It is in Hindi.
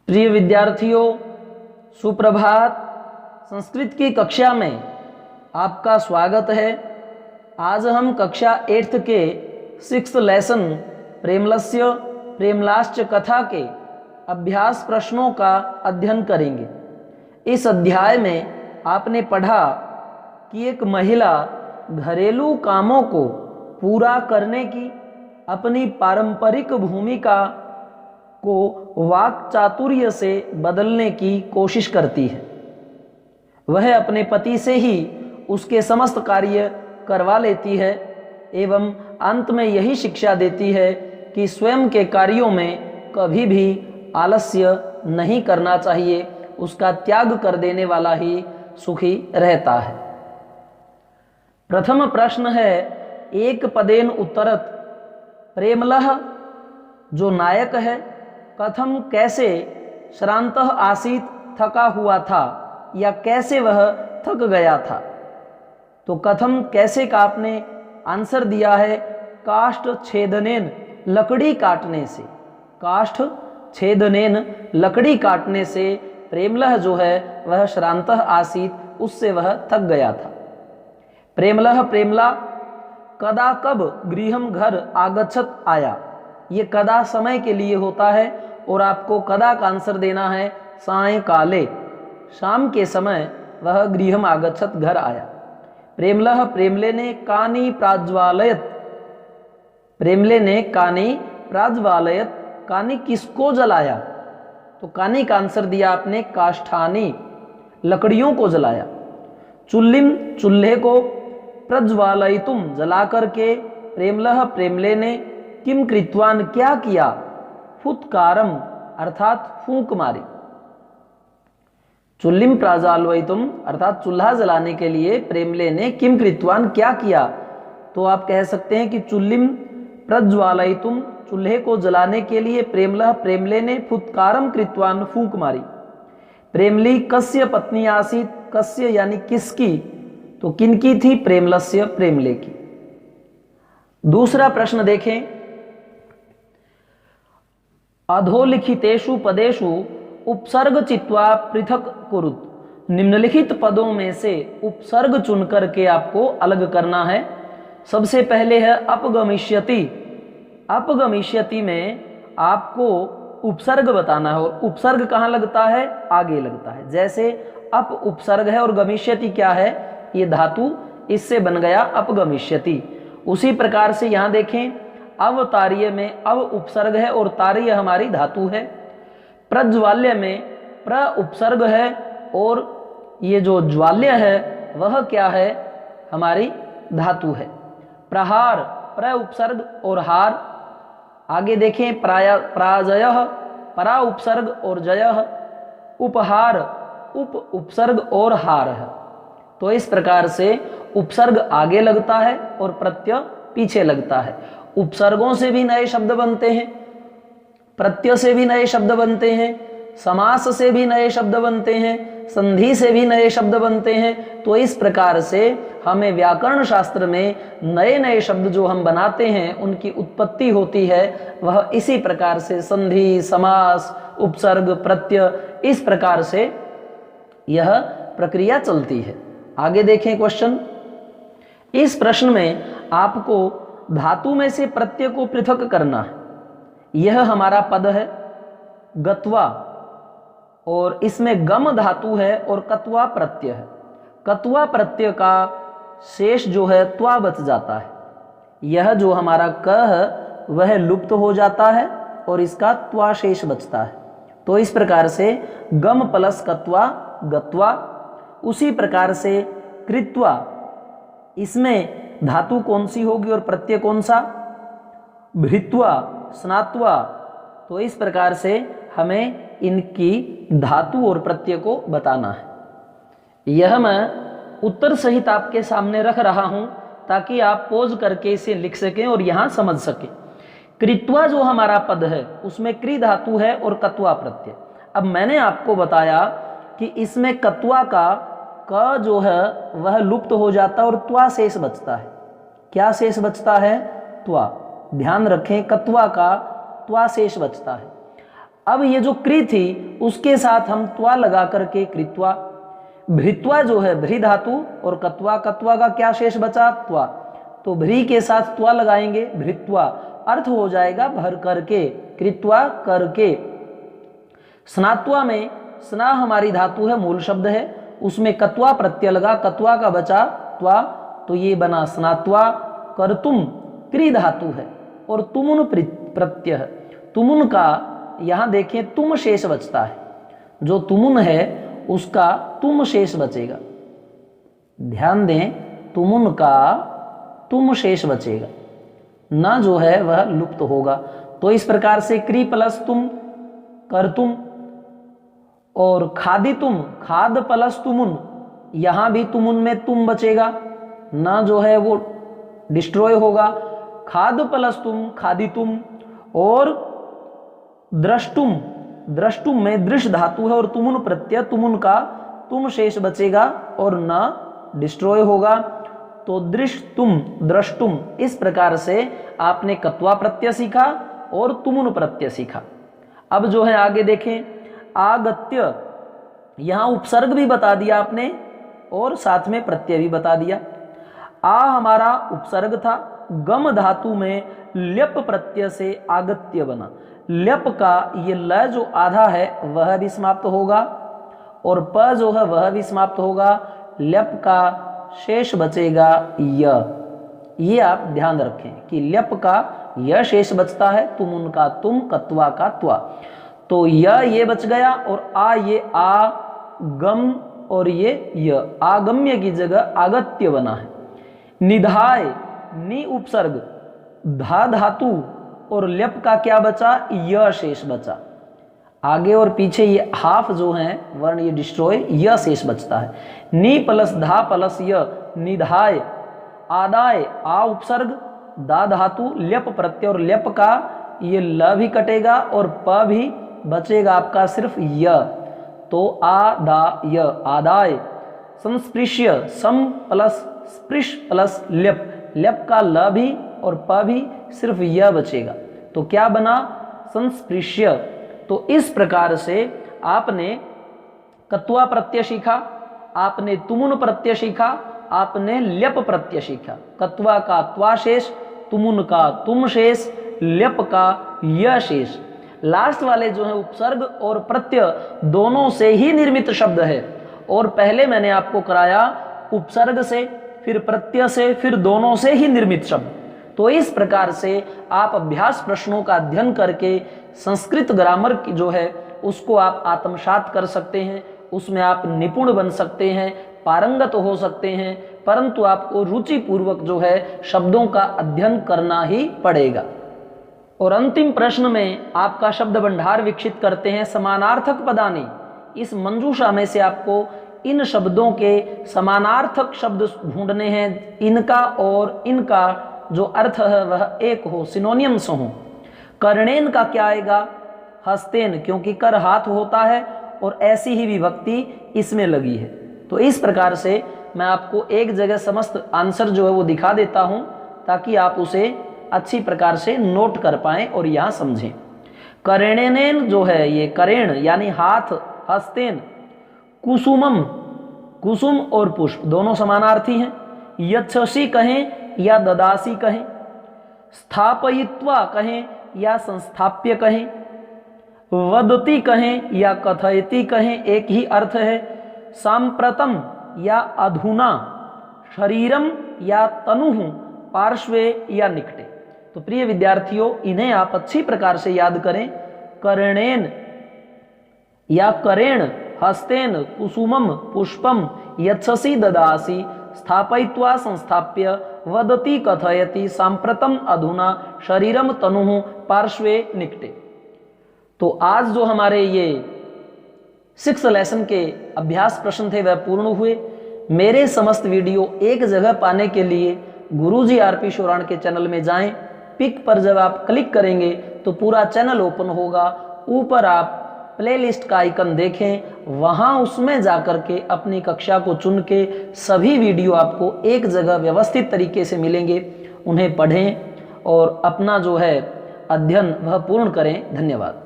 प्रिय विद्यार्थियों, सुप्रभात। संस्कृत की कक्षा में आपका स्वागत है। आज हम कक्षा 8th के 6th लेसन प्रेमलस्य प्रेमलाश्च कथा के अभ्यास प्रश्नों का अध्ययन करेंगे। इस अध्याय में आपने पढ़ा कि एक महिला घरेलू कामों को पूरा करने की अपनी पारंपरिक भूमिका को वाक चातुर्य से बदलने की कोशिश करती है। वह अपने पति से ही उसके समस्त कार्य करवा लेती है एवं अंत में यही शिक्षा देती है कि स्वयं के कार्यों में कभी भी आलस्य नहीं करना चाहिए, उसका त्याग कर देने वाला ही सुखी रहता है। प्रथम प्रश्न है, एक पदेन उत्तरत। प्रेमलः जो नायक है, कथम कैसे श्रान्तः आसीत थका हुआ था या कैसे वह थक गया था। तो कथम कैसे का आपने आंसर दिया है काष्ठ छेदनेन लकड़ी काटने से। काष्ठ छेदनेन लकड़ी काटने से प्रेमलः जो है वह श्रान्तः आसीत, उससे वह थक गया था। प्रेमलः प्रेमला कदा कब गृहम घर आगच्छत आया। ये कदा समय के लिए होता है और आपको कदा का आंसर देना है सायंकाले, शाम के समय वह गृहम आगच्छत घर आया। प्रेमलः प्रेमले ने कानी प्राज्वालयत। प्रेमले ने कानी प्राज्वालयत, कानी किसको जलाया। तो कानी का आंसर दिया आपने काष्ठानी, लकड़ियों को जलाया। चुल्लिम चूल्हे को, प्रज्वालयितुम जला करके, प्रेमलः प्रेमले ने किम कृत्वान क्या किया, फुत्कारम अर्थात फूंक मारी। चुल्लिम प्राज्वालयितुम अर्थात चूल्हा जलाने के लिए प्रेमले ने किम कृत्वान क्या किया। तो आप कह सकते हैं कि चुल्लिम प्रज्वालयितुम चूल्हे को जलाने के लिए प्रेमलः प्रेमले ने फुत्कारम कृत्वान फूंक मारी। प्रेमली कस्य पत्नी आसीत, कस्य यानी किसकी, तो किनकी थी, प्रेमलस्य प्रेमले की। दूसरा प्रश्न देखें, अधोलिखितेषु पदेषु उपसर्ग चित्वा पृथक कुरुत। निम्नलिखित पदों में से उपसर्ग चुन करके आपको अलग करना है। सबसे पहले है अपगमिष्यति। अपगमिष्यति में आपको उपसर्ग बताना है और उपसर्ग कहाँ लगता है, आगे लगता है। जैसे अप उपसर्ग है और गमिष्यति क्या है, ये धातु, इससे बन गया अपगमिष्यति। उसी प्रकार से यहां देखें, अवतार्य में अव उपसर्ग है और तार्य हमारी धातु है। प्रज्वाल्य में प्र उपसर्ग है और ये जो ज्वाल्य है वह क्या है, हमारी धातु है। प्रहार प्र उपसर्ग और हार। आगे देखें, प्राजयः परा उपसर्ग और जयः। उपहार उप उपसर्ग और हार है। तो इस प्रकार से उपसर्ग आगे लगता है और प्रत्यय पीछे लगता है। उपसर्गों से भी नए शब्द बनते हैं, प्रत्यय से भी नए शब्द बनते हैं, समास से भी नए शब्द बनते हैं, संधि से भी नए शब्द बनते हैं। तो इस प्रकार से हमें व्याकरण शास्त्र में नए नए शब्द जो हम बनाते हैं उनकी उत्पत्ति होती है, वह इसी प्रकार से संधि, समास, उपसर्ग, प्रत्यय, इस प्रकार से यह प्रक्रिया चलती है। आगे देखें क्वेश्चन। इस प्रश्न में आपको धातु में से प्रत्यय को पृथक करना है। यह हमारा पद है गत्वा और इसमें गम धातु है और कत्वा प्रत्यय है। कत्वा प्रत्यय का शेष जो है त्वा बच जाता है। यह जो हमारा क है वह लुप्त हो जाता है और इसका त्वा शेष बचता है। तो इस प्रकार से गम प्लस कत्वा गत्वा। उसी प्रकार से कृत्वा, इसमें धातु कौन सी होगी और प्रत्यय कौन सा, भृत्वा स्नात्वा। तो इस प्रकार से हमें इनकी धातु और प्रत्यय को बताना है। यह मैं उत्तर सहित आपके सामने रख रहा हूं ताकि आप पोज करके इसे लिख सकें और यहां समझ सकें। कृत्वा जो हमारा पद है उसमें क्री धातु है और कत्वा प्रत्यय। अब मैंने आपको बताया कि इसमें कत्वा का क जो है वह लुप्त हो जाता है और त्वा शेष बचता है। क्या शेष बचता है, त्वा। ध्यान रखें, कत्वा का त्वा शेष बचता है। अब ये जो क्री थी उसके साथ हम त्वा लगा करके कृत्वा, भृत्वा जो है भ्री धातु और कत्वा, कत्वा का क्या शेष बचा त्वा, तो भ्री के साथ त्वा लगाएंगे भृत्वा, अर्थ हो जाएगा भर करके, कृत्वा करके। स्नात्वा में स्ना हमारी धातु है, मूल शब्द है, उसमें कत्वा प्रत्यय लगा, कत्वा का बचा त्वा, तो ये बना स्नात्वा। कर्तुम क्री धातु है और तुमुन प्रत्यय है, तुमुन का यहां देखें तुम शेष बचता है, जो तुमुन है उसका तुम शेष बचेगा, ध्यान दें, तुमुन का तुम शेष बचेगा, ना जो है वह लुप्त होगा। तो इस प्रकार से क्री प्लस तुम कर्तुम, और खादितुम खाद प्लस तुमुन, यहां भी तुमुन में तुम बचेगा, ना जो है वो डिस्ट्रॉय होगा। खाद प्लस तुम खादितुम, और द्रष्टुम, द्रष्टुम में दृश धातु है और तुमुन प्रत्यय, तुमुन का तुम शेष बचेगा और ना डिस्ट्रॉय होगा, तो दृष्टुम द्रष्टुम। इस प्रकार से आपने कत्वा प्रत्यय सीखा और तुमुन प्रत्यय सीखा। अब जो है आगे देखें, आगत्य, यहां उपसर्ग भी बता दिया आपने और साथ में प्रत्यय भी बता दिया। आ हमारा उपसर्ग था, गम धातु में ल्यप प्रत्यय से आगत्य बना, ल्यप का ये ल जो आधा है वह भी समाप्त होगा और प जो है वह भी समाप्त होगा, ल्यप का शेष बचेगा य। ये आप ध्यान रखें कि ल्यप का य शेष बचता है, तुम उनका तुम, कत्वा का त्वा, तो ये बच गया और आ ये आ गम और ये य, आगम्य की जगह आगत्य बना है। निधाय नि उपसर्ग, धा धातु और ल्यप का क्या बचा, य शेष बचा, आगे और पीछे ये हाफ जो है वर्ण ये डिस्ट्रॉय, य शेष बचता है। नी प्लस धा प्लस य, निधाय। आदाय आ उपसर्ग, दा धातु ल्यप प्रत्यय और ल्यप का ये ल भी कटेगा और प भी बचेगा आपका सिर्फ य, तो आ दा य, आदाय। संस्पृश्य, सम प्लस स्पृश प्लस ल्यप, ल्यप का ल भी और प भी सिर्फ य बचेगा, तो क्या बना, संस्पृश्य। तो इस प्रकार से आपने कत्वा प्रत्यय सीखा, आपने तुमुन प्रत्यय सीखा, आपने ल्यप प्रत्यय सीखा। कत्वा का त्वा शेष, तुमुन का तुम शेष, ल्यप का य शेष। लास्ट वाले जो है उपसर्ग और प्रत्यय दोनों से ही निर्मित शब्द है, और पहले मैंने आपको कराया उपसर्ग से, फिर प्रत्यय से, फिर दोनों से ही निर्मित शब्द। तो इस प्रकार से आप अभ्यास प्रश्नों का अध्ययन करके संस्कृत ग्रामर की जो है उसको आप आत्मसात कर सकते हैं, उसमें आप निपुण बन सकते हैं, पारंगत हो सकते हैं, परंतु आपको रुचि पूर्वक जो है शब्दों का अध्ययन करना ही पड़ेगा। और अंतिम प्रश्न में आपका शब्द भंडार विकसित करते हैं समानार्थक पदानी। इस मंजूषा में से आपको इन शब्दों के समानार्थक शब्द ढूंढने हैं, इनका और इनका जो अर्थ है वह एक हो, सिनोनियम्स हो। कर्णेन का क्या आएगा, हस्तेन, क्योंकि कर हाथ होता है और ऐसी ही विभक्ति इसमें लगी है। तो इस प्रकार से मैं आपको एक जगह समस्त आंसर जो है वो दिखा देता हूं ताकि आप उसे अच्छी प्रकार से नोट कर पाएं और यहां समझें। करेणेन जो है ये करेण यानी हाथ, हस्तेन, कुसुमम, कुसुम और पुष्प दोनों समानार्थी हैं। यच्छसि कहें या ददासी कहें, स्थापयित्वा कहें या संस्थाप्य कहें, वदति कहें या कथयति कहें, एक ही अर्थ है। सांप्रतम या अधुना, शरीरम या तनुः, पार्श्वे या निकटे। तो प्रिय विद्यार्थियों, इन्हें आप अच्छी प्रकार से याद करें। कर्णेन या करेण, हस्तेन, कुसुमम, पुष्पम, यच्छसि ददासी, स्थापयित्वा संस्थाप्य, वदति कथयति, सांप्रतम अधुना, शरीरम तनुः, पार्श्वे निकटे। तो आज जो हमारे ये 6 लेसन के अभ्यास प्रश्न थे वह पूर्ण हुए। मेरे समस्त वीडियो एक जगह पाने के लिए गुरुजी आरपी शोराण के चैनल में जाएं। पिक पर जब आप क्लिक करेंगे तो पूरा चैनल ओपन होगा। ऊपर आप प्लेलिस्ट का आइकन देखें, वहां उसमें जाकर के अपनी कक्षा को चुन के सभी वीडियो आपको एक जगह व्यवस्थित तरीके से मिलेंगे। उन्हें पढ़ें और अपना जो है अध्ययन वह पूर्ण करें। धन्यवाद।